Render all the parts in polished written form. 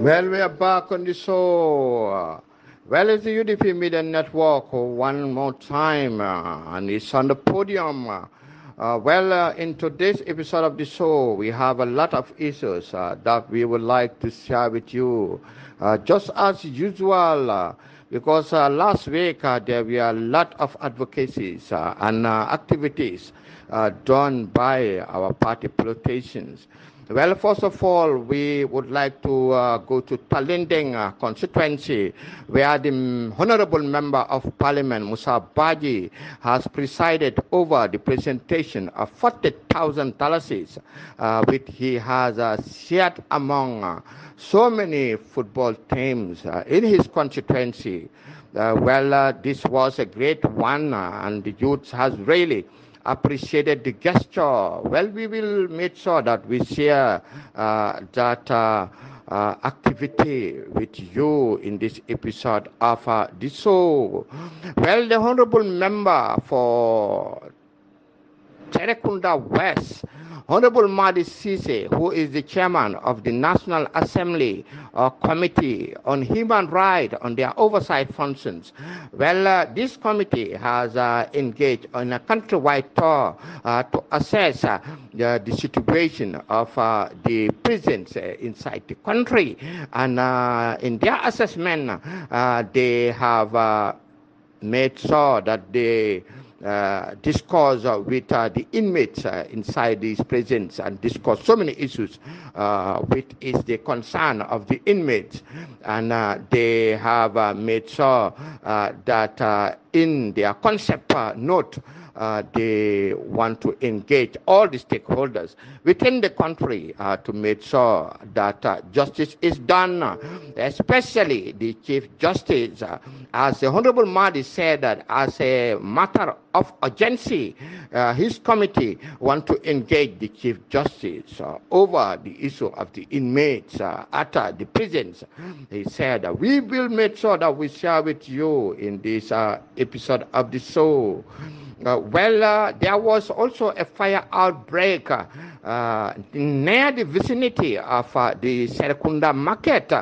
Well, we are back on the show. Well, it's the UDP Media Network one more time, and it's on the podium. In today's episode of the show, we have a lot of issues that we would like to share with you. Just as usual, because last week there were a lot of advocacies and activities done by our party politicians. Well, first of all, we would like to go to Talinding constituency, where the Honorable Member of Parliament, Musa Baji, has presided over the presentation of $40,000, which he has shared among so many football teams in his constituency. This was a great one, and the youth has really appreciated the gesture. Well, we will make sure that we share that activity with you in this episode of the show. Well, the Honorable Member for Serekunda West, Honorable 𝒕𝒉𝒊𝒔, who is the chairman of the National Assembly Committee on Human Rights on their oversight functions. Well, this committee has engaged on a countrywide tour to assess the situation of the prisons inside the country. And in their assessment, they have made sure that they discuss with the inmates inside these prisons and discuss so many issues which is the concern of the inmates, and they have made sure that in their concept note they want to engage all the stakeholders within the country to make sure that justice is done, especially the Chief Justice. As the Honorable 𝒕𝒉𝒊𝒔 said, that as a matter of urgency, his committee want to engage the Chief Justice over the issue of the inmates at the prisons. He said, we will make sure that we share with you in this episode of the show. There was also a fire outbreak near the vicinity of the Serekunda market,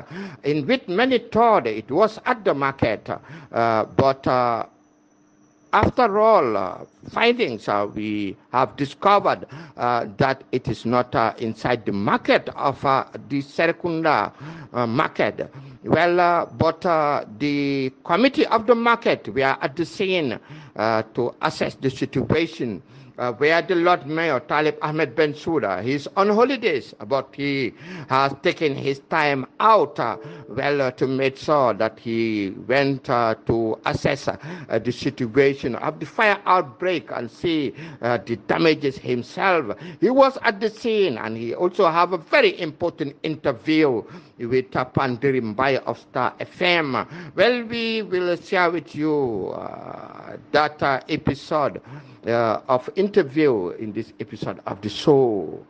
in which many thought it was at the market. But after all findings, we have discovered that it is not inside the market of the Serekunda market. But the committee of the market were at the scene to assess the situation, where the Lord Mayor 𝒕𝒉𝒊𝒏 Bensouda, he's on holidays, but he has taken his time out to make sure that he went to assess the situation of the fire outbreak and see the damages himself. He was at the scene, and he also have a very important interview with Pandiri Mbaya of Star FM. Well, we will share with you that episode of interview in this episode of the show.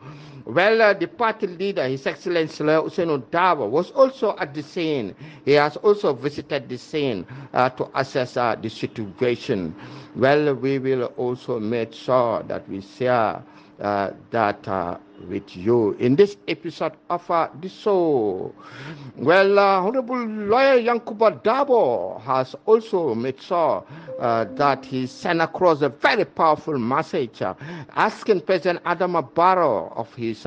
The party leader, His Excellency Usenu Dabo, was also at the scene. He has also visited the scene to assess the situation. We will also make sure that we share that with you in this episode of the show. Honorable Lawyer Yankuba Dabo has also made sure that he sent across a very powerful message asking President Adama Barrow of his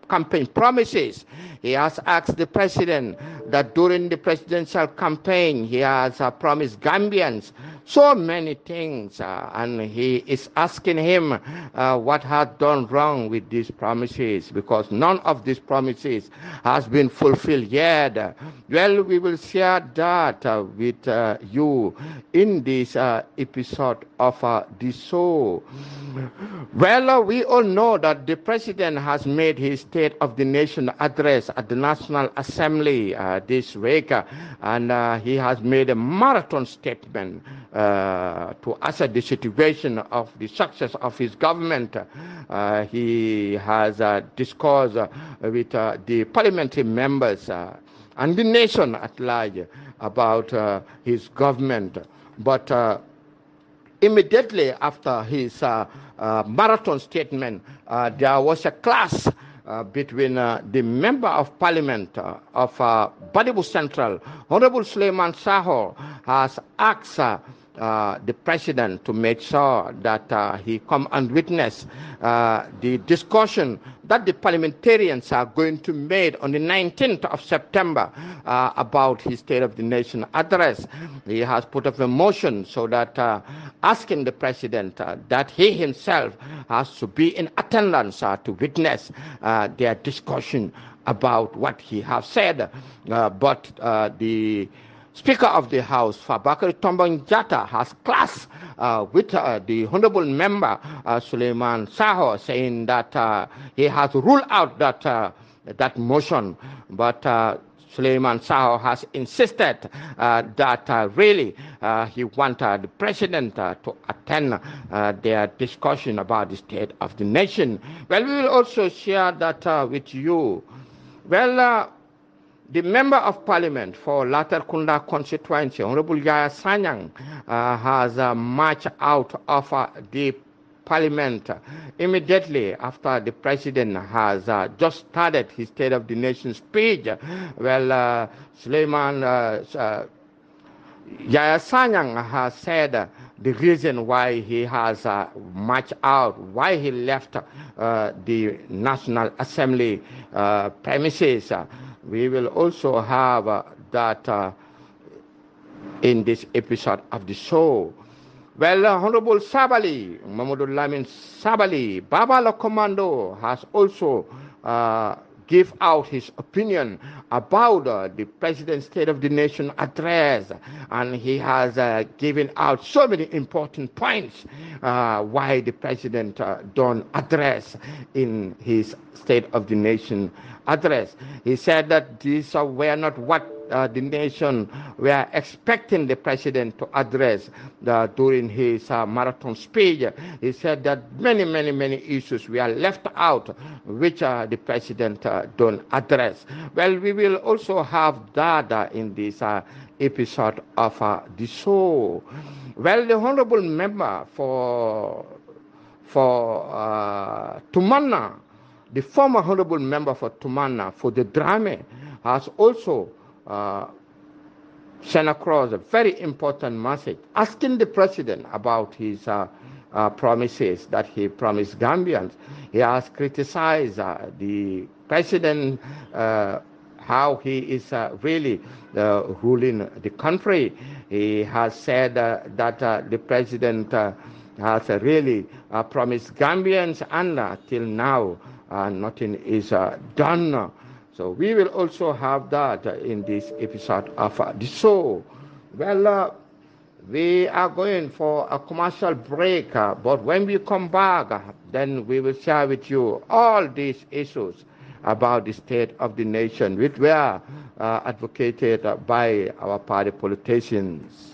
campaign promises. He has asked the president that during the presidential campaign he has promised Gambians so many things, and he is asking him what has done wrong with these promises, because none of these promises has been fulfilled yet. Well, we will share that with you in this episode of the show. Well, we all know that the president has made his State of the Nation address at the National Assembly this week, and he has made a marathon statement to assess the situation of the success of his government. He has discussed with the parliamentary members and the nation at large about his government. But immediately after his marathon statement, there was a clash between the member of parliament of Badibu Central, Honorable Suleiman Saho, has asked the president to make sure that he come and witness the discussion that the parliamentarians are going to make on the 19th of September about his State of the Nation address. He has put up a motion so that asking the president that he himself has to be in attendance to witness their discussion about what he has said. But the Speaker of the House, Fabakary Tombong Jatta, has clashed with the honorable member, Suleiman Saho, saying that he has ruled out that motion. But Suleiman Saho has insisted that really he wanted the president to attend their discussion about the State of the Nation. Well, we will also share that with you. Well, the Member of Parliament for Latrikunda constituency, Honorable Yaya Sanyang, has marched out of the Parliament immediately after the President has just started his State of the Nation speech. Well, Suleiman Yaya Sanyang has said the reason why he has marched out, why he left the National Assembly premises. We will also have that in this episode of the show. Well, Honorable Sabali, Mamadou Lamin Sabali, Babala Commando, has also give out his opinion about the President's State of the Nation address, and he has given out so many important points why the President don't address in his State of the Nation address. He said that these were not what the nation were expecting the President to address during his marathon speech. He said that many issues were left out which the President don't address. Well, we will also have that in this episode of the show. Well, the honorable member for Tumana, the former honorable member for Tumana for the Drame, has also sent across a very important message asking the president about his promises that he promised Gambians. He has criticized the president, how he is really ruling the country. He has said that the president has really promised Gambians, and till now nothing is done. So we will also have that in this episode of the show. Well, we are going for a commercial break, but when we come back, then we will share with you all these issues about the State of the Nation, which were advocated by our party politicians.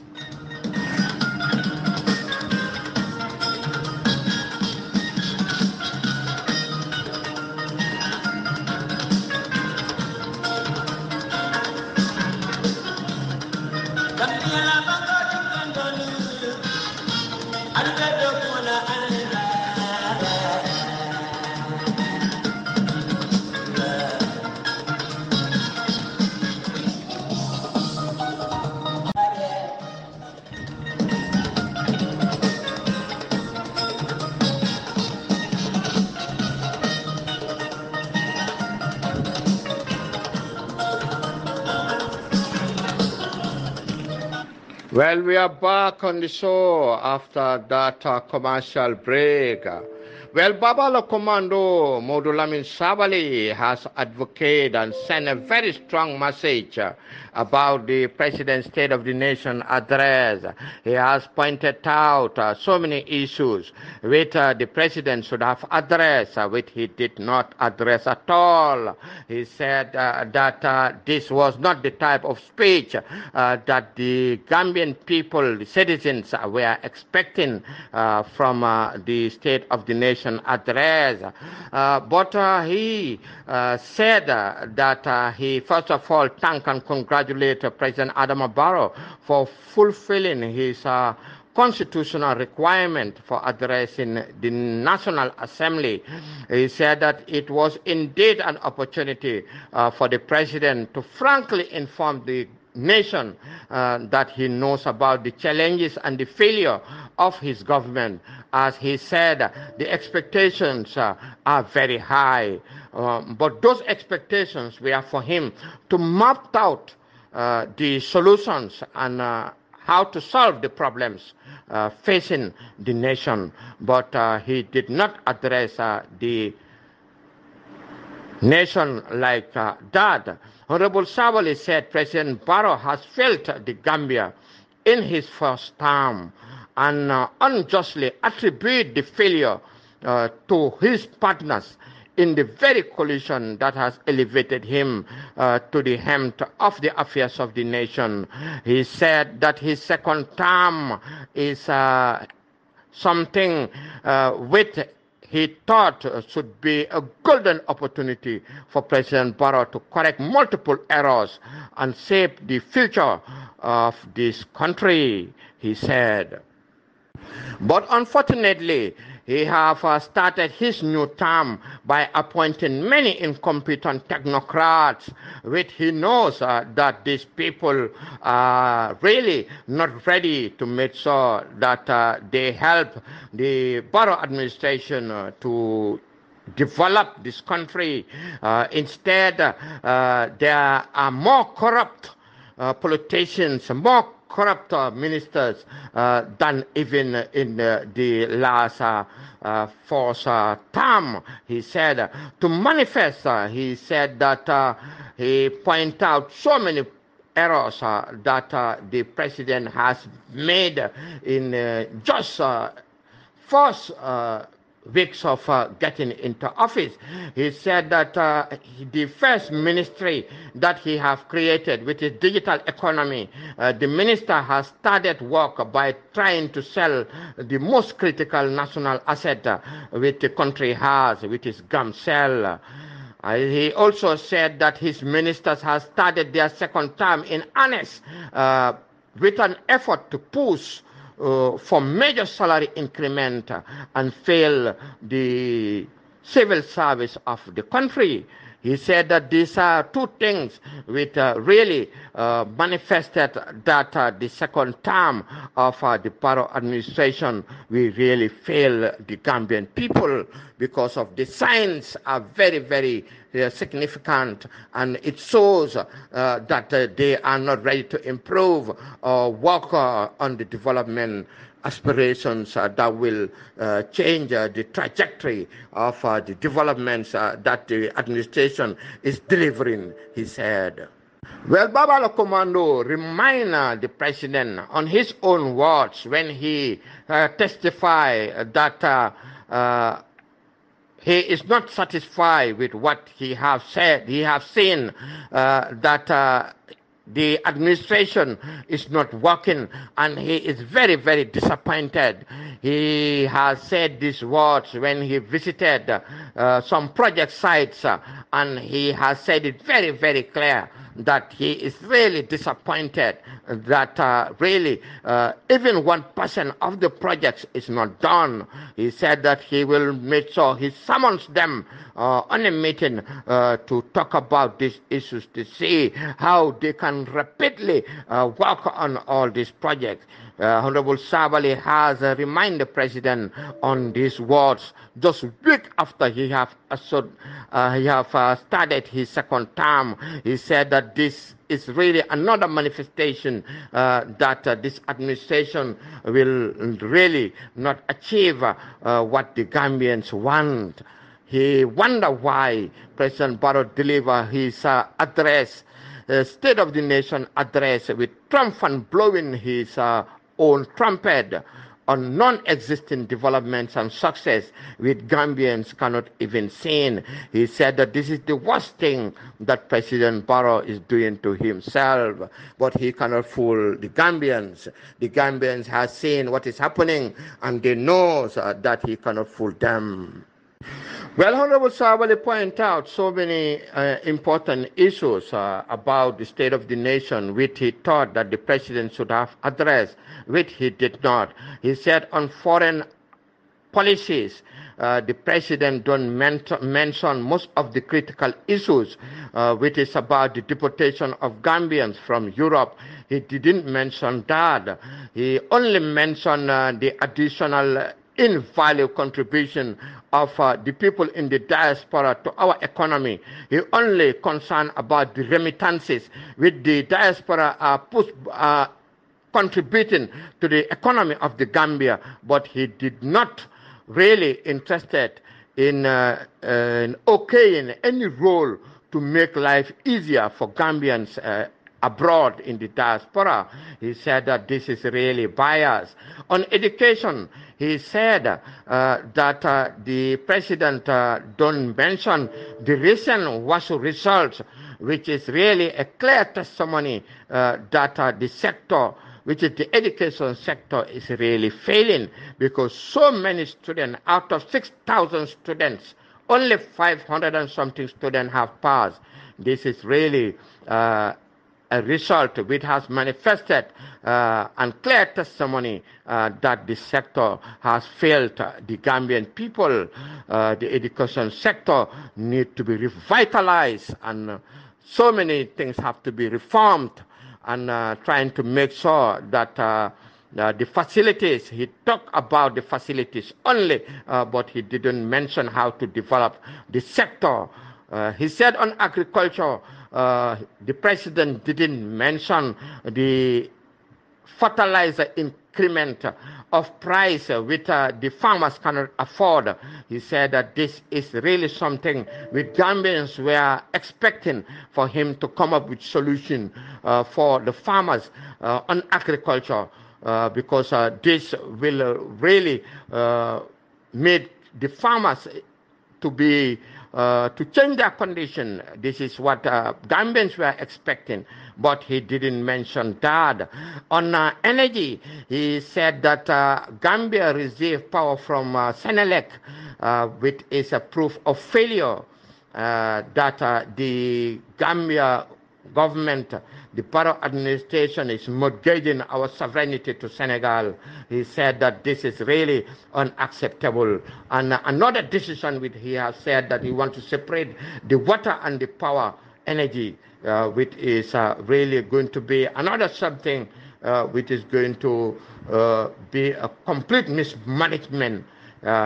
Well, we are back on the show after that commercial break. Well, Babalo Commando Modulamin Sabali has advocated and sent a very strong message about the President's State of the Nation address. He has pointed out so many issues which the President should have addressed, which he did not address at all. He said that this was not the type of speech that the Gambian people, the citizens, were expecting from the State of the Nation address. But he said that he first of all thanked and congratulated President Adama Barrow for fulfilling his constitutional requirement for addressing the National Assembly. He said that it was indeed an opportunity for the president to frankly inform the nation that he knows about the challenges and the failure of his government. As he said, the expectations are very high, but those expectations were for him to map out the solutions and how to solve the problems facing the nation. But he did not address the nation like that. Honorable Sabali said President Barrow has failed the Gambia in his first term and unjustly attribute the failure to his partners in the very coalition that has elevated him to the helm of the affairs of the nation. He said that his second term is something which he thought should be a golden opportunity for President Barrow to correct multiple errors and shape the future of this country, he said. But unfortunately, he have started his new term by appointing many incompetent technocrats, which he knows that these people are really not ready to make sure that they help the Barrow administration to develop this country. Instead, there are more corrupt politicians, more corrupt ministers than even in the last fourth term. He said to manifest, he said that he pointed out so many errors that the president has made in just first weeks of getting into office. He said that the first ministry that he has created, which is digital economy, the minister has started work by trying to sell the most critical national asset which the country has, which is gum cell. He also said that his ministers have started their second term in earnest with an effort to push for major salary increment and fail the civil service of the country. He said that these are two things which really manifested that the second term of the Barrow administration will really fail the Gambian people, because of the signs are very, very significant, and it shows that they are not ready to improve or work on the development aspirations that will change the trajectory of the developments that the administration is delivering, he said. Well, Babalo Commando reminded the president on his own words when he testified that he is not satisfied with what he has said. He has seen that the administration is not working, and he is very, very disappointed. He has said these words when he visited some project sites, and he has said it very, very clear that he is really disappointed that really even 1% of the projects is not done. He said that he will make sure he summons them on a meeting to talk about these issues, to see how they can rapidly work on all these projects. Honorable Sabali has reminded the president on these words just a week after he have started his second term. He said that this is really another manifestation that this administration will really not achieve what the Gambians want. He wondered why President Barrow delivered his address, State of the Nation address, with triumphant blowing his own trumpet on non-existing developments and success which Gambians cannot even see. He said that this is the worst thing that President Barrow is doing to himself, but he cannot fool the Gambians. The Gambians have seen what is happening, and they know that he cannot fool them. Well, Honorable Sabali pointed out so many important issues about the state of the nation, which he thought that the president should have addressed, which he did not. He said on foreign policies, the president don't mention most of the critical issues, which is about the deportation of Gambians from Europe. He didn't mention that. He only mentioned the additional invaluable contribution of the people in the diaspora to our economy. He only concerned about the remittances which the diaspora are contributing to the economy of the Gambia, but he did not really interested in okaying any role to make life easier for Gambians abroad in the diaspora. He said that this is really biased. On education, he said that the president don't mention the recent WASU results, which is really a clear testimony that the sector, which is the education sector, is really failing, because so many students, out of 6,000 students, only 500 and something students have passed. This is really a result which has manifested and clear testimony that the sector has failed the Gambian people. The education sector needs to be revitalized, and so many things have to be reformed, and trying to make sure that the facilities, he talked about the facilities only, but he didn't mention how to develop the sector. He said on agriculture, the president didn't mention the fertilizer increment of price which the farmers cannot afford. He said that this is really something which Gambians were expecting for him to come up with solution for the farmers on agriculture, because this will really make the farmers to be to change their condition. This is what Gambians were expecting, but he didn't mention that. On energy, he said that Gambia received power from Senelec, which is a proof of failure that the Gambia government, the Barrow administration, is mortgaging our sovereignty to Senegal. He said that this is really unacceptable. And another decision which he has said that he wants to separate the water and the power energy, which is really going to be another something which is going to be a complete mismanagement,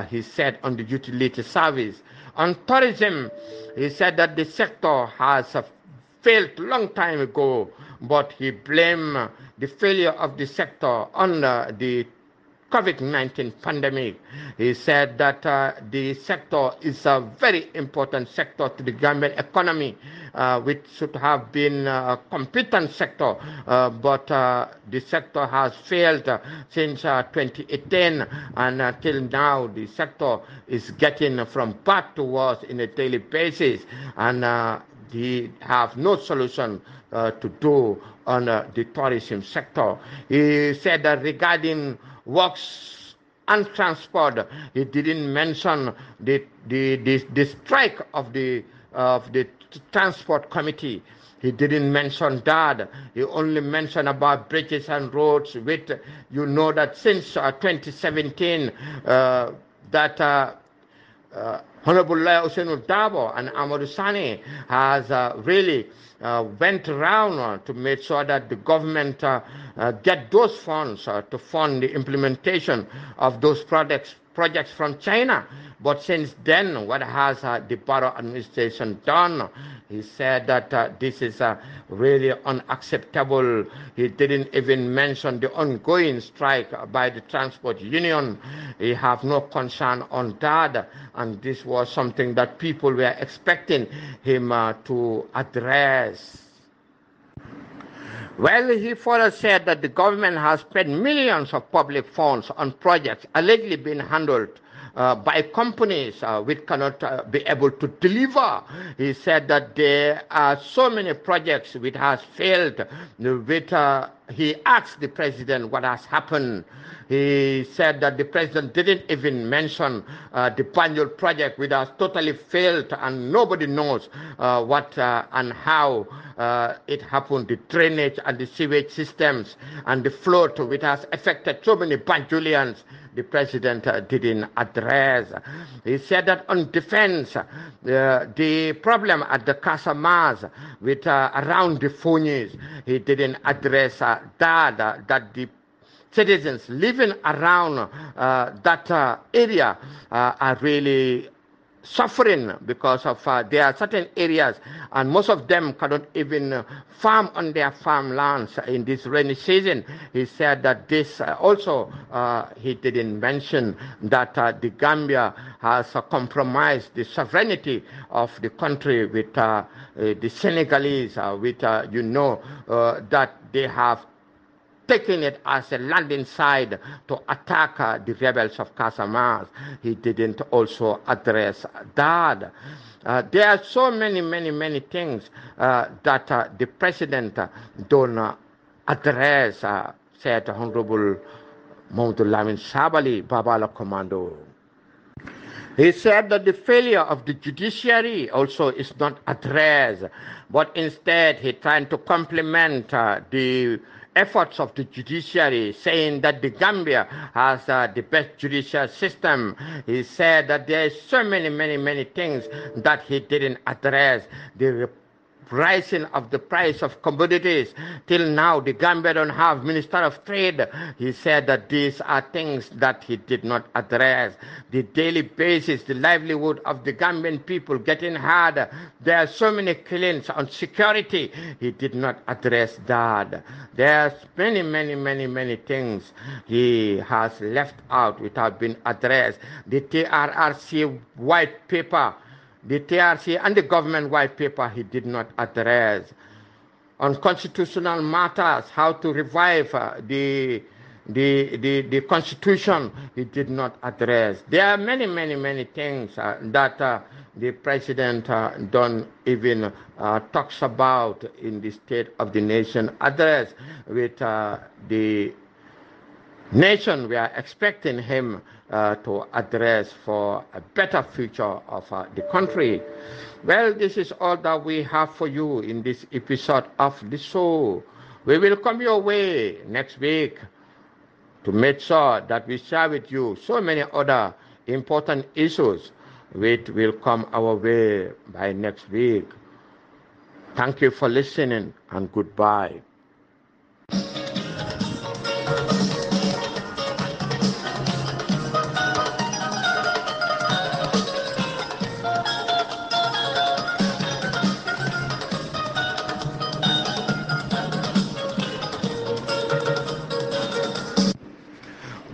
he said, on the utility service. On tourism, he said that the sector has failed long time ago, but he blamed the failure of the sector on the COVID-19 pandemic. He said that the sector is a very important sector to the Gambian economy, which should have been a competent sector, but the sector has failed since 2018, and until now the sector is getting from bad to worse in a daily basis, and he have no solution to do on the tourism sector. He said that regarding works and transport, he didn't mention the strike of the transport committee. He didn't mention that. He only mentioned about bridges and roads, which you know that since 2017 that Honorable Lawyer Ousainou Darboe and Amadou Sane has really went around to make sure that the government get those funds to fund the implementation of those projects from China. But since then, what has the Barrow administration done? He said that this is really unacceptable. He didn't even mention the ongoing strike by the transport union. He have no concern on that, and this was something that people were expecting him to address. Well, he further said that the government has spent millions of public funds on projects allegedly being handled by companies which cannot be able to deliver. He said that there are so many projects which has failed. He asked the president what has happened. He said that the president didn't even mention the Banjul project, which has totally failed, and nobody knows what and how it happened, the drainage and the sewage systems and the flood, which has affected so many Banjulians. The president didn't address. He said that on defense, the problem at the Casamance with around the Funis, he didn't address that the citizens living around that area are really suffering because of there are certain areas, and most of them cannot even farm on their farmlands in this rainy season. He said that this also he didn't mention that the Gambia has compromised the sovereignty of the country with the Senegalese, with that they have taking it as a landing site to attack the rebels of Casamance. He didn't also address that. There are so many things that the president don't address, said Honorable Mamadou Lamin Sabally, Babala Commando. He said that the failure of the judiciary also is not addressed, but instead he trying to compliment the efforts of the judiciary, saying that the Gambia has the best judicial system. He said that there is so many things that he didn't address. The rising of the price of commodities. Till now, the Gambia don't have Minister of Trade. He said that these are things that he did not address. The daily basis, the livelihood of the Gambian people getting harder. There are so many killings on security. He did not address that. There's many things he has left out without being addressed. The TRRC white paper, the TRC and the government white paper he did not address. On constitutional matters, how to revive the constitution, he did not address. There are many things that the president don't even talks about in the State of the Nation address with the nation. We are expecting him to address for a better future of the country. Well, this is all that we have for you in this episode of the show. We will come your way next week to make sure that we share with you so many other important issues which will come our way by next week. Thank you for listening, and goodbye.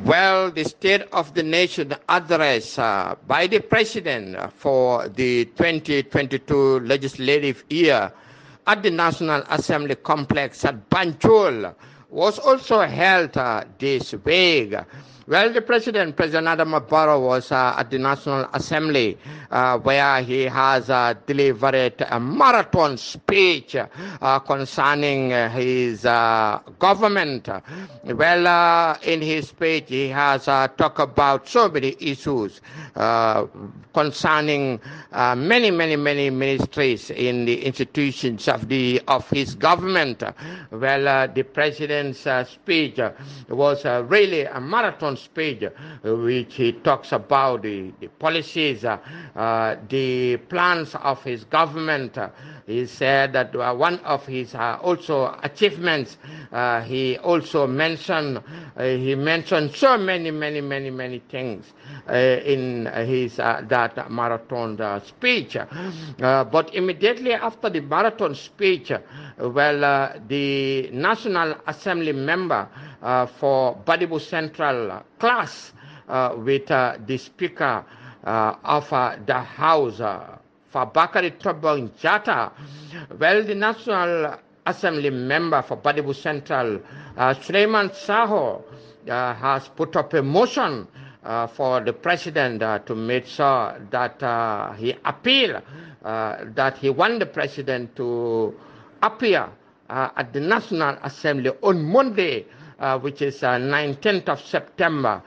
Well, the State of the Nation address by the President for the 2022 legislative year at the National Assembly complex at Banjul was also held this week. Well, the President Adama Barrow, was at the National Assembly where he has delivered a marathon speech concerning his government. Well, in his speech, he has talked about so many issues concerning many ministries in the institutions of his government. Well, the President's speech was really a marathon marathon speech, which he talks about the policies, the plans of his government. He said that one of his also achievements, he also mentioned, so many things in his that marathon speech. But immediately after the marathon speech, the National Assembly member for Badibu Central class with the Speaker of the House, 𝒂𝒄𝒄𝒏𝒏𝒆𝒍. The National Assembly member for Badibu Central, Suleiman Saho, has put up a motion for the president to make sure that he appeal, that he want the president to appear at the National Assembly on Monday, which is 19th of September,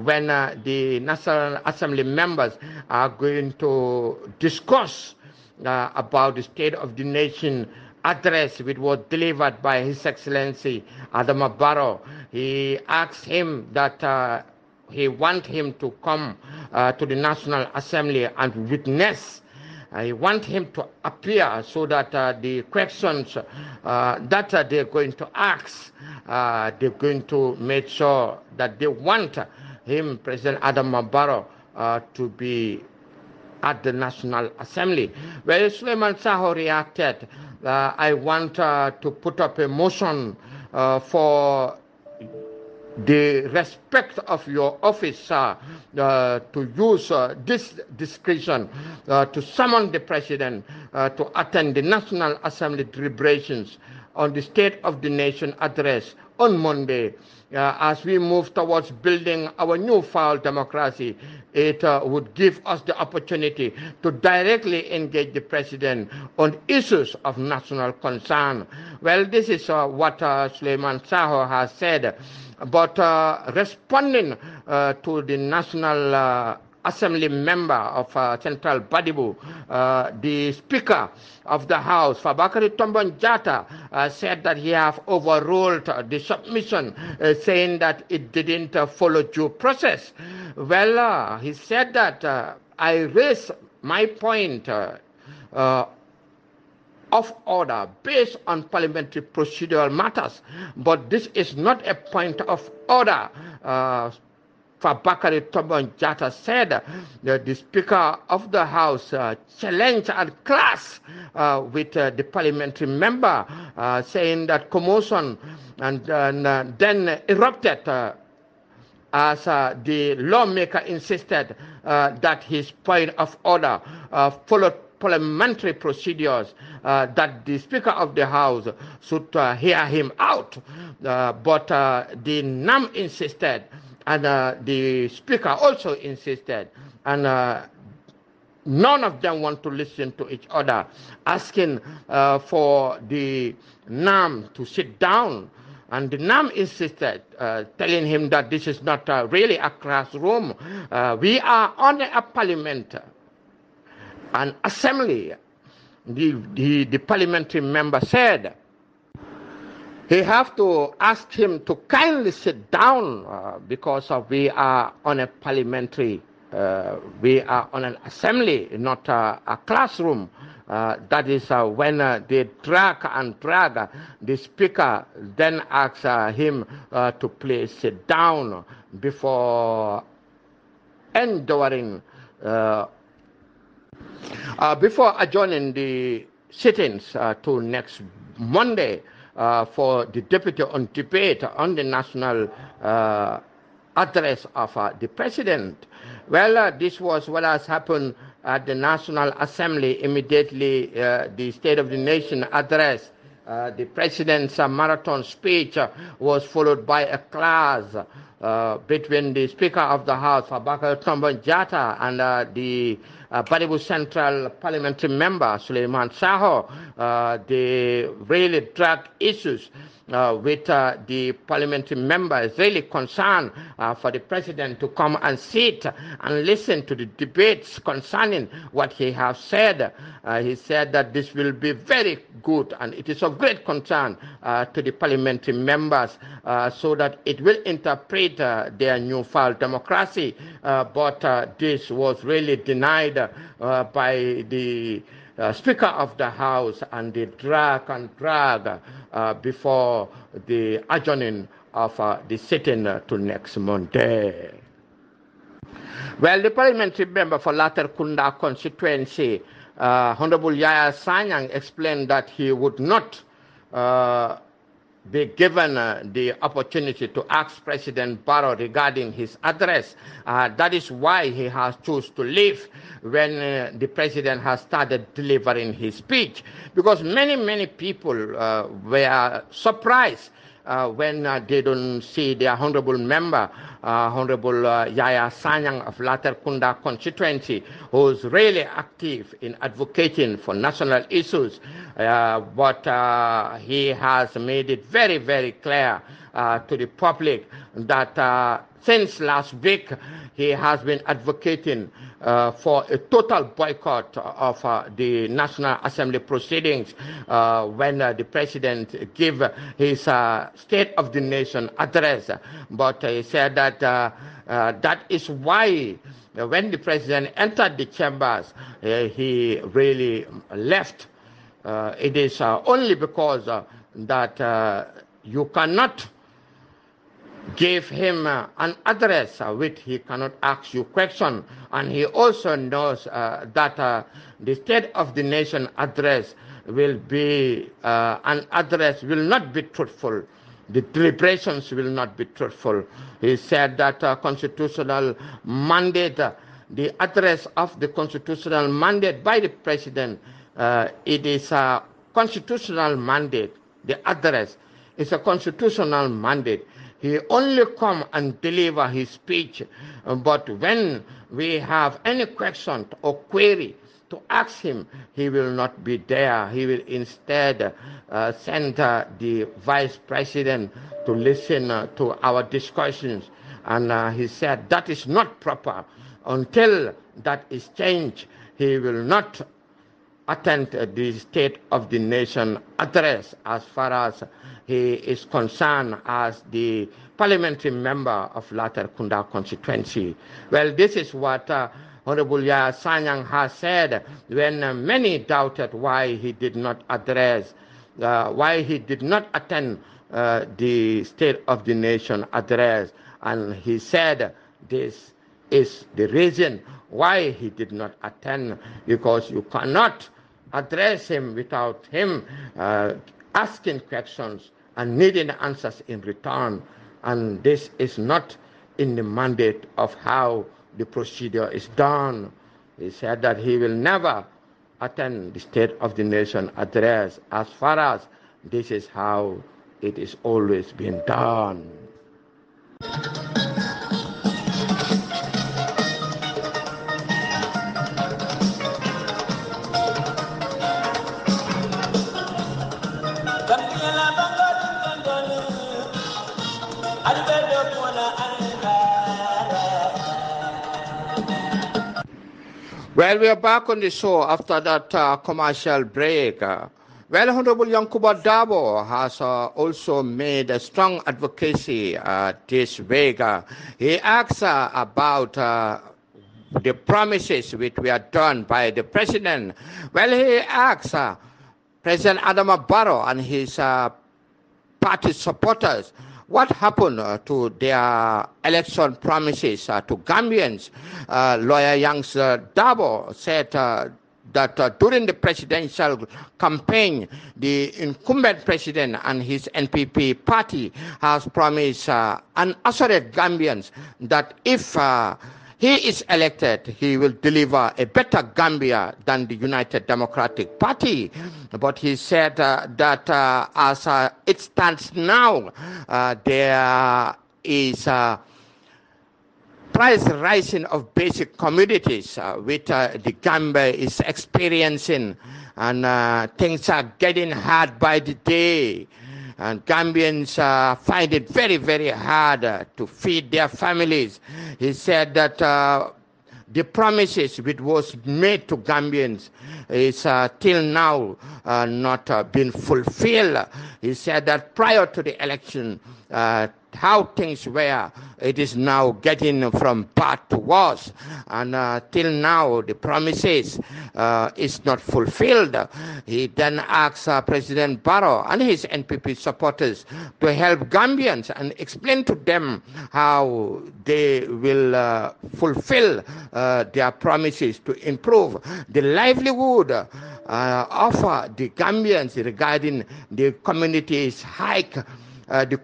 when the National Assembly members are going to discuss about the State of the Nation address, which was delivered by His Excellency Adama Barrow. He asked him that he want him to come to the National Assembly and witness. I want him to appear so that the questions that they're going to ask, they're going to make sure that they want him, President Adama Barrow, to be at the National Assembly. Suleiman Saho reacted, I want to put up a motion for the respect of your office, to use this discretion to summon the president to attend the National Assembly deliberations on the State of the Nation address on Monday. As we move towards building our newfound democracy, it would give us the opportunity to directly engage the president on issues of national concern. This is what Suleiman Saho has said. But responding to the National Assembly member of Central Badibu, the Speaker of the House, 𝒂𝒄𝒄𝒏𝒏𝒆𝒍, said that he have overruled the submission, saying that it didn't follow due process. He said that I raised my point of order based on parliamentary procedural matters, but this is not a point of order. 𝒂𝒄𝒄𝒏𝒏𝒆𝒍 said that the Speaker of the House challenged and clashed with the parliamentary member, saying that commotion and then erupted as the lawmaker insisted that his point of order followed parliamentary procedures, that the Speaker of the House should hear him out. But the NAM insisted, and the Speaker also insisted, and none of them want to listen to each other, asking for the NAM to sit down. And the NAM insisted, telling him that this is not really a classroom. We are on a parliament, an assembly. The parliamentary member said he have to ask him to kindly sit down because we are on a parliamentary, we are on an assembly, not a classroom. That is when they drag, the Speaker then asks him to please sit down before enduring, before adjourning the sittings to next Monday for the deputy on debate on the national address of the president. This was what has happened at the National Assembly immediately. The State of the Nation address, the president's marathon speech was followed by a class between the Speaker of the House, 𝒂𝒄𝒄𝒏𝒏𝒆𝒍, and the Baribu Central Parliamentary Member Suleiman Saho, they really drag issues with the parliamentary member is really concerned for the president to come and sit and listen to the debates concerning what he has said. He said that this will be very good and it is of great concern to the parliamentary members so that it will interpret their newfound democracy. But this was really denied by the Speaker of the House, and they drag before the adjourning of the sitting to next Monday. Well, the parliamentary member for Latterkunda constituency, Honorable Yaya Sanyang, explained that he would not be given the opportunity to ask President Barrow regarding his address. That is why he has chosen to leave when the president has started delivering his speech. Because many people were surprised when they don't see their honorable member, Honorable Yaya Sanyang of Latterkunda constituency, who is really active in advocating for national issues. But he has made it very clear to the public that since last week he has been advocating for a total boycott of the National Assembly proceedings when the president gave his State of the Nation address. But he said that that is why when the president entered the chambers, he really left. It is only because that you cannot give him an address which he cannot ask you question, and he also knows that the State of the Nation address will be an address will not be truthful. The deliberations will not be truthful. He said that constitutional mandate, the address of the constitutional mandate by the president, it is a constitutional mandate. The address is a constitutional mandate. He only come and deliver his speech. But when we have any question or query to ask him, he will not be there. He will instead send the vice president to listen to our discussions. And he said that is not proper. Until that is changed, he will not attend the State of the Nation address as far as he is concerned as the parliamentary member of Latterkunda constituency. Well, this is what Honorable Yaya Sanyang has said when many doubted why he did not address, why he did not attend the State of the Nation address. And he said this is the reason why he did not attend, because you cannot address him without him asking questions and needing answers in return. And this is not in the mandate of how the procedure is done. He said that he will never attend the State of the Nation address as far as this is how it is always been done. Well, we are back on the show after that commercial break. Well, Honorable 𝒂𝒄𝒄𝒏 has also made a strong advocacy this week. He asks about the promises which were done by the president. Well, he asks President Adama Barrow and his party supporters what happened to their election promises to Gambians. Lawyer Yangs Dabo said that during the presidential campaign, the incumbent president and his NPP party has promised and assured Gambians that if he is elected, he will deliver a better Gambia than the United Democratic Party. But he said that as it stands now, there is price rising of basic commodities, which the Gambia is experiencing, and things are getting hard by the day. And Gambians find it very, very hard to feed their families. He said that the promises which was made to Gambians is till now not been fulfilled. He said that prior to the election, how things were, it is now getting from bad to worse, and till now the promises is not fulfilled. He then asked President Barrow and his NPP supporters to help Gambians and explain to them how they will fulfill their promises to improve the livelihood of the Gambians regarding the communities hike. The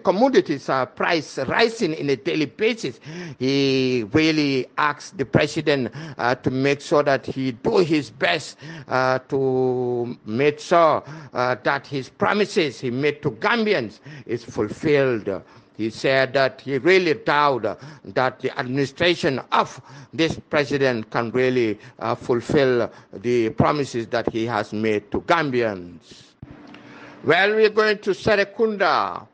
commodities price rising in a daily basis. He really asked the president to make sure that he do his best to make sure that his promises he made to Gambians is fulfilled. He said that he really doubted that the administration of this president can really fulfill the promises that he has made to Gambians. Well, we're going to Serekunda.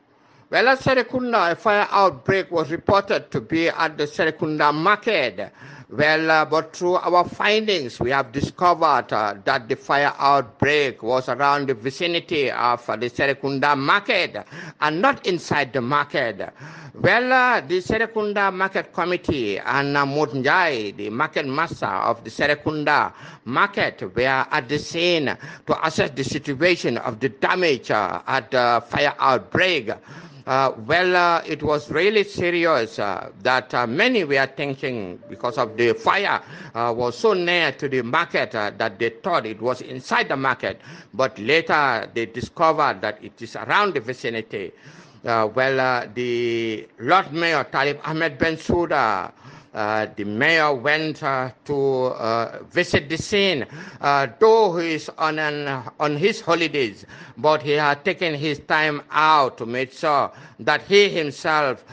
Well, at Serekunda, a fire outbreak was reported to be at the Serekunda market. Well, but through our findings, we have discovered that the fire outbreak was around the vicinity of the Serekunda market and not inside the market. Well, the Serekunda Market Committee and Mutnjai, the market master of the Serekunda market, were at the scene to assess the situation of the damage at the fire outbreak. It was really serious that many were thinking, because of the fire was so near to the market that they thought it was inside the market, but later they discovered that it is around the vicinity. The Lord Mayor Talib Ahmed Bensouda, the mayor went to visit the scene, though he is on his holidays, but he had taken his time out to make sure that he himself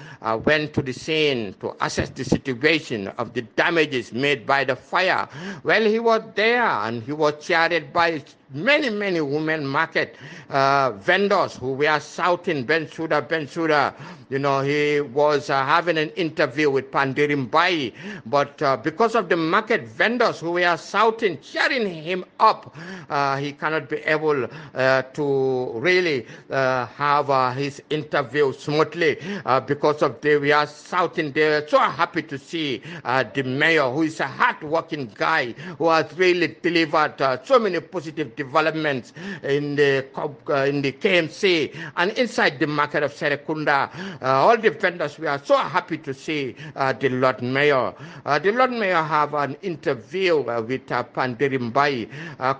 went to the scene to assess the situation of the damages made by the fire. Well, he was there and he was cheered by many women market vendors who were shouting Bensouda, Bensouda. You know, he was having an interview with Pandirim Bai, but because of the market vendors who were shouting, cheering him up, he cannot be able to really have his interview smoothly because of they were shouting. They were so happy to see the mayor, who is a hard-working guy, who has really delivered so many positive developments in the KMC and inside the market of Serekunda. All the vendors were so happy to see the Lord Mayor. The Lord Mayor have an interview with Pandirim Bai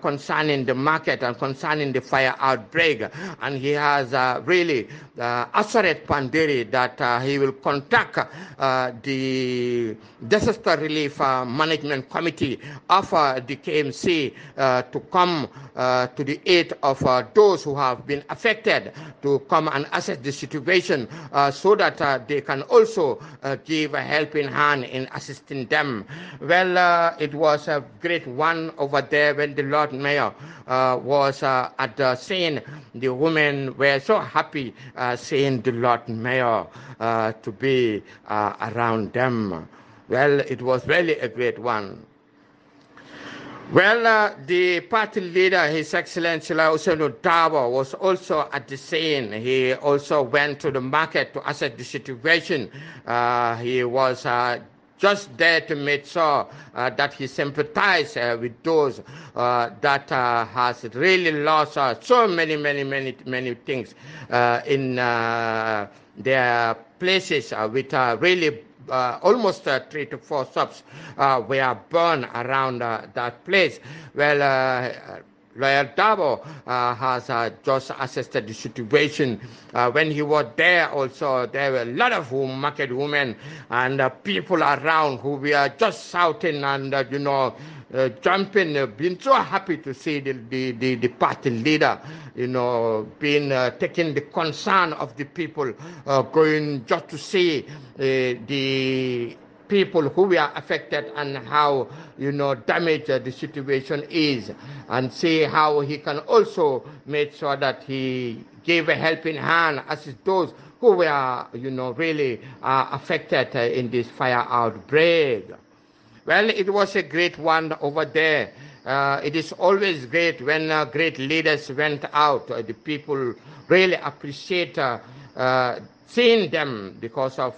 concerning the market and concerning the fire outbreak, and he has really assured Pandiri that he will contact the Disaster Relief Management Committee of the KMC to come to the aid of those who have been affected, to come and assess the situation so that they can also give a helping hand in assisting them. Well, it was a great one over there when the Lord Mayor was at the scene. The women were so happy seeing the Lord Mayor to be around them. Well, it was really a great one. Well, the party leader, His Excellency 𝒂𝒄𝒄𝒏, was also at the scene. He also went to the market to assess the situation. He was just there to make sure that he sympathized with those that has really lost so many things in their places, which are really almost 3 to 4 shops were burned around that place. Well, Lawyer Dabo has just assessed the situation. When he was there also, there were a lot of market women and people around who were just shouting and, jumping, being so happy to see the party leader, being taking the concern of the people, going just to see the people who were affected and how damaged the situation is, and see how he can also make sure that he gave a helping hand, assist those who were really affected in this fire outbreak. Well, it was a great one over there. It is always great when great leaders went out. The people really appreciate seeing them, because of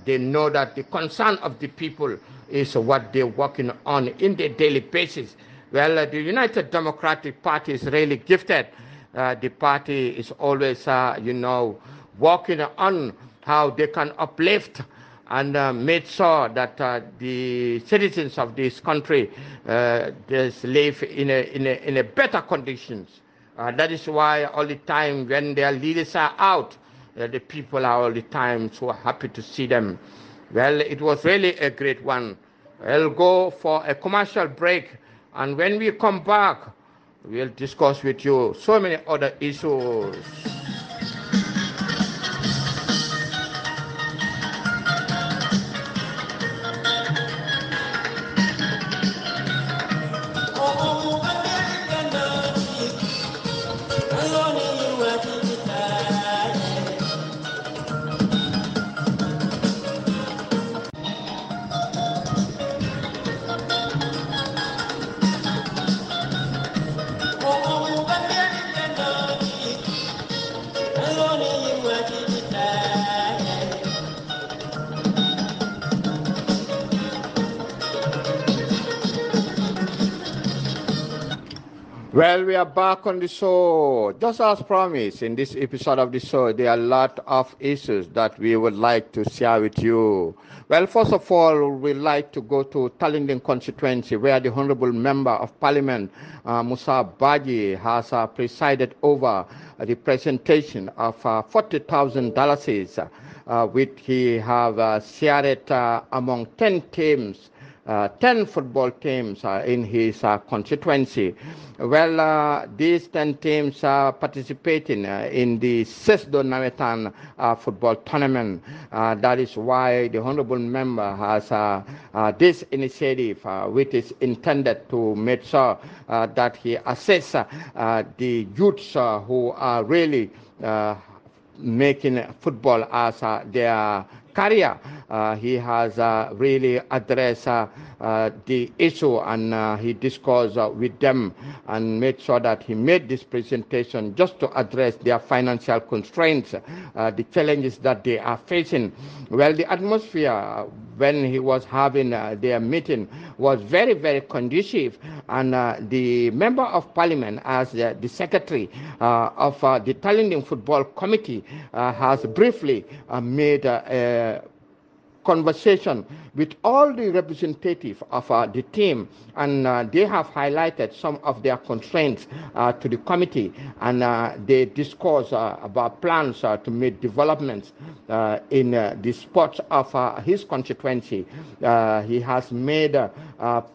they know that the concern of the people is what they're working on in their daily basis. Well, the United Democratic Party is really gifted. The party is always, working on how they can uplift and make sure that the citizens of this country just live in a better conditions. That is why all the time when their leaders are out, the people are all the time so happy to see them. Well, it was really a great one. I'll go for a commercial break, and when we come back, we'll discuss with you so many other issues. Well, we are back on the show. Just as promised, in this episode of the show, there are a lot of issues that we would like to share with you. Well, first of all, we'd like to go to Talinding constituency, where the Honorable Member of Parliament, 𝒂𝒄𝒄𝒏𝒆𝒍, has presided over the presentation of $40,000, which he have shared among 10 teams. 10 football teams in his constituency. Well, these 10 teams are participating in the 𝒍𝒊𝒏 Nawetan football tournament. That is why the Honorable Member has this initiative, which is intended to make sure that he assesses the youths who are really making football as their career. He has really addressed the issue, and he discussed with them and made sure that he made this presentation just to address their financial constraints, the challenges that they are facing. Well, the atmosphere when he was having their meeting was very, very conducive, and the Member of Parliament, as the Secretary of the Talinding Football Committee, has briefly made a conversation with all the representatives of the team, and they have highlighted some of their constraints to the committee, and they discuss about plans to make developments in the sports of his constituency. He has made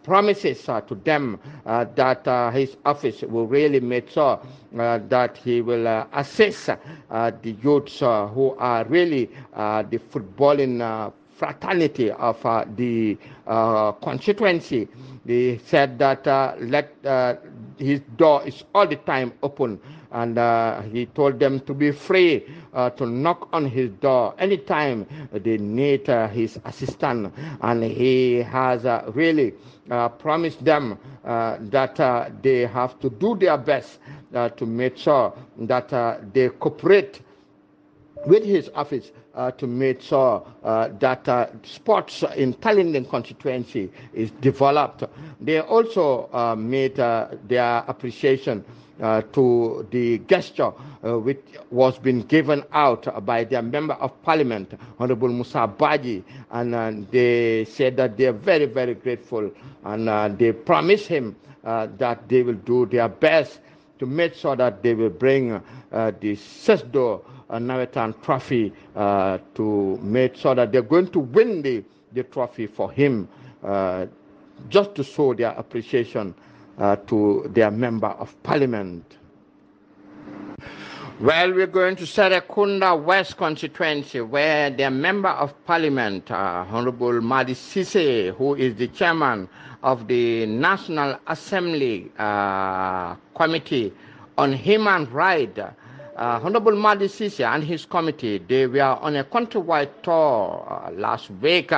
promises to them that his office will really make sure that he will assess the youths who are really the footballing fraternity of the constituency. They said that his door is all the time open, and he told them to be free to knock on his door anytime they need his assistance. And he has really promised them that they have to do their best to make sure that they cooperate with his office to make sure that sports in Talinding constituency is developed. They also made their appreciation to the gesture which was been given out by their Member of Parliament, Honorable Musa Baji, and they said that they are very, very grateful, and they promise him that they will do their best to make sure that they will bring the 𝒍𝒊𝒏 Nawetan trophy to make sure that they're going to win the trophy for him. just to show their appreciation to their member of parliament. Well, we're going to Serekunda West constituency, where the member of parliament, Honorable 𝒕𝒉𝒊𝒏, who is the chairman of the National Assembly Committee on Human Rights, Honorable 𝒕𝒉𝒊𝒏 and his committee, they were on a countrywide tour last week,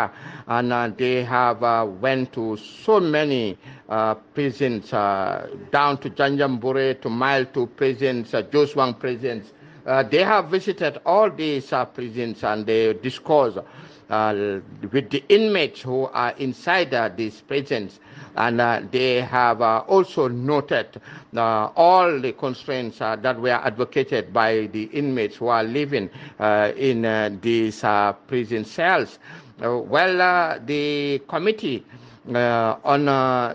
and they have went to so many prisons, down to Janjanbureh, to Mile 2 prisons, Joswang prisons. They have visited all these prisons, and they discuss with the inmates who are inside these prisons. And they have also noted all the constraints that were advocated by the inmates who are living in these prison cells. The committee on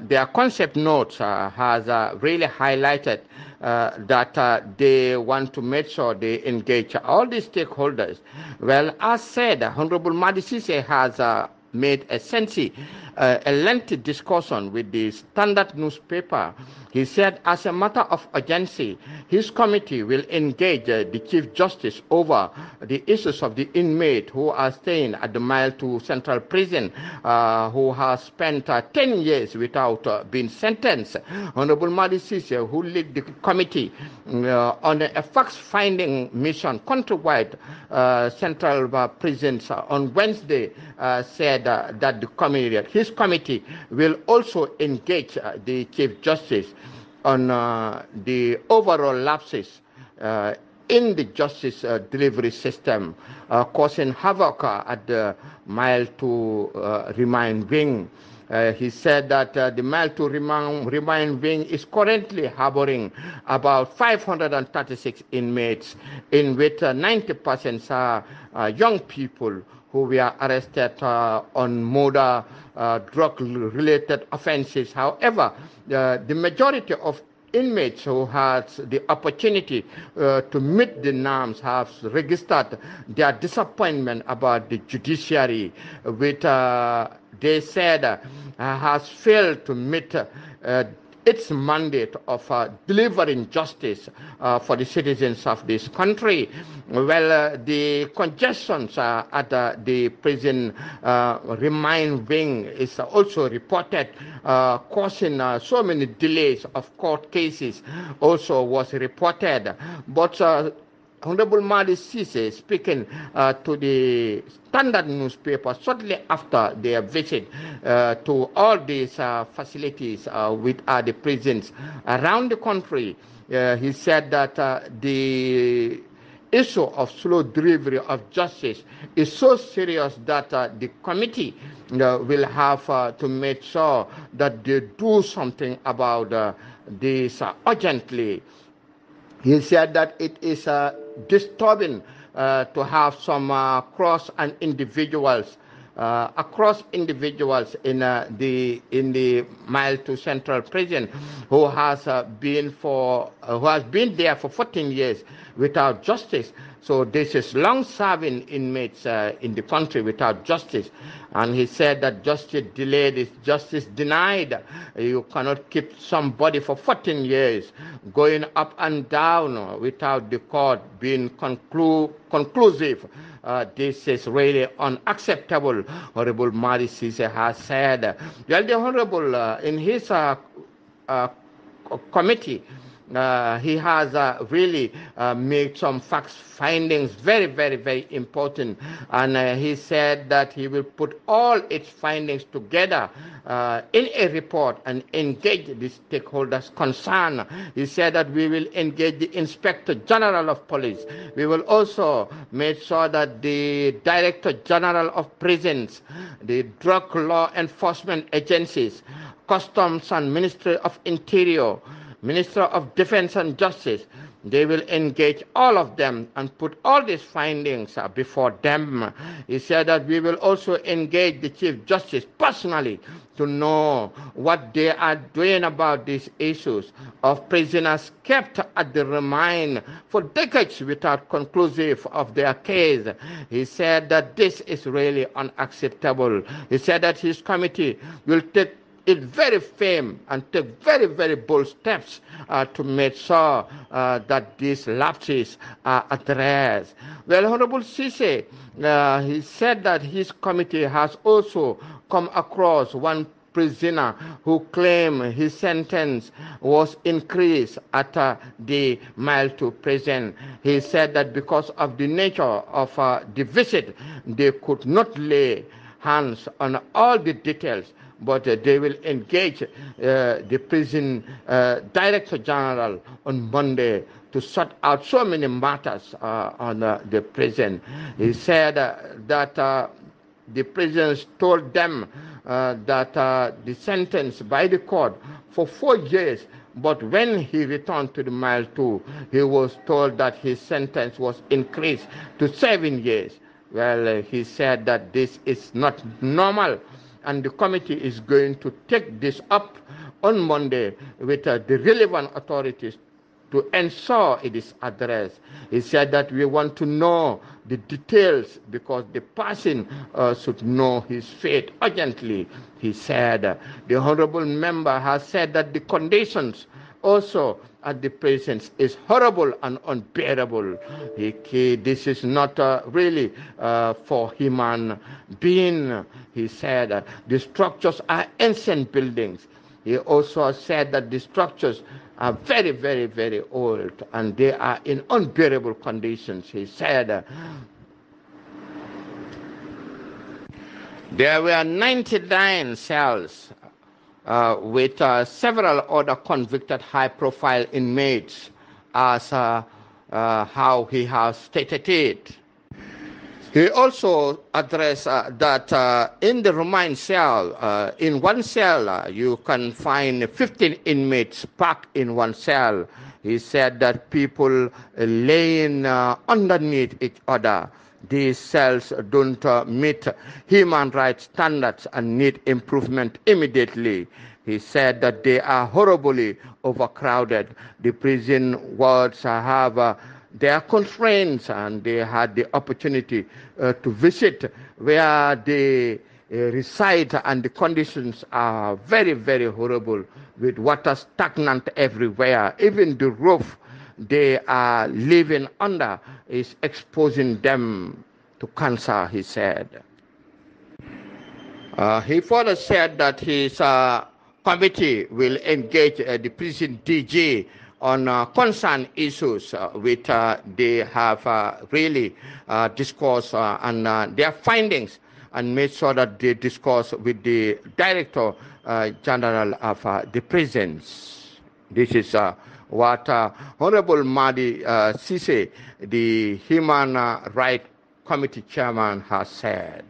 their concept notes has really highlighted that they want to make sure they engage all the stakeholders. Well, as said, Honorable 𝒕𝒉𝒊𝒏 has made a lengthy discussion with the Standard newspaper. He said, as a matter of urgency, his committee will engage the Chief Justice over the issues of the inmate who are staying at the Mile 2 Central Prison, who has spent 10 years without being sentenced. Honorable 𝒕𝒉𝒊𝒏, who led the committee on a fact-finding mission countrywide central prisons on Wednesday, said that his committee will also engage the Chief Justice on the overall lapses in the justice delivery system, causing havoc at the Mile 2 remand wing. He said that the Mile 2 remand wing is currently harboring about 536 inmates, in which 90% are young people who were arrested on murder, drug-related offenses. However, the majority of inmates who had the opportunity to meet the norms have registered their disappointment about the judiciary, which they said has failed to meet its mandate of delivering justice for the citizens of this country. Well, the congestions at the prison remand wing is also reported, causing so many delays of court cases also was reported. But Honorable 𝒕𝒉𝒊𝒏, speaking to the Standard newspaper shortly after their visit to all these facilities with the prisons around the country, he said that the issue of slow delivery of justice is so serious that the committee will have to make sure that they do something about this urgently. He said that it is disturbing to have some across individuals in the Mile 2 Central Prison who has been there for 14 years without justice. So this is long-serving inmates in the country without justice. And he said that justice delayed is justice denied. You cannot keep somebody for 14 years going up and down without the court being conclusive. This is really unacceptable, Honorable 𒒕𝒉𝒊𝒏 has said. Well, the Honorable, in his committee, he has really made some facts findings very, very, very important, and he said that he will put all its findings together in a report and engage the stakeholders concerned. He said that we will engage the Inspector General of Police. We will also make sure that the Director General of Prisons, the drug law enforcement agencies, Customs and Ministry of Interior, Minister of Defense and Justice, they will engage all of them and put all these findings before them. He said that we will also engage the Chief Justice personally to know what they are doing about these issues of prisoners kept at the remand for decades without conclusive of their case. He said that this is really unacceptable. He said that his committee will take it very firm and take very, very bold steps to make sure that these lapses are addressed. Well, Honorable 𝒂𝒊𝒏, he said that his committee has also come across one prisoner who claimed his sentence was increased at the Mile 2 prison. He said that because of the nature of the visit, they could not lay hands on all the details, but they will engage the prison director general on Monday to sort out so many matters on the prison. He said that the prisoners told them that the sentence by the court for 4 years, but when he returned to the Mile 2, he was told that his sentence was increased to 7 years. Well, he said that this is not normal, and the committee is going to take this up on Monday with the relevant authorities to ensure it is addressed. He said that we want to know the details because the person should know his fate urgently. He said the honorable member has said that the conditions also at the prisons is horrible and unbearable. This is not really for human being. He said the structures are ancient buildings. He also said that the structures are very, very, very old and they are in unbearable conditions. He said there were 99 cells with several other convicted high-profile inmates, as how he has stated it. He also addressed that in the remand cell, in one cell, you can find 15 inmates packed in one cell. He said that people laying underneath each other. These cells don't meet human rights standards and need improvement immediately. He said that they are horribly overcrowded. The prison wards have their constraints, and they had the opportunity to visit where they reside, and the conditions are very, very horrible, with water stagnant everywhere. Even the roof they are living under is exposing them to cancer, he said. He further said that his committee will engage the prison DG on concerned issues which they have really discussed and their findings, and made sure that they discuss with the Director General of the prisons. This is what Honorable 𝒂𝒊𝒏, the Human Rights Committee Chairman, has said.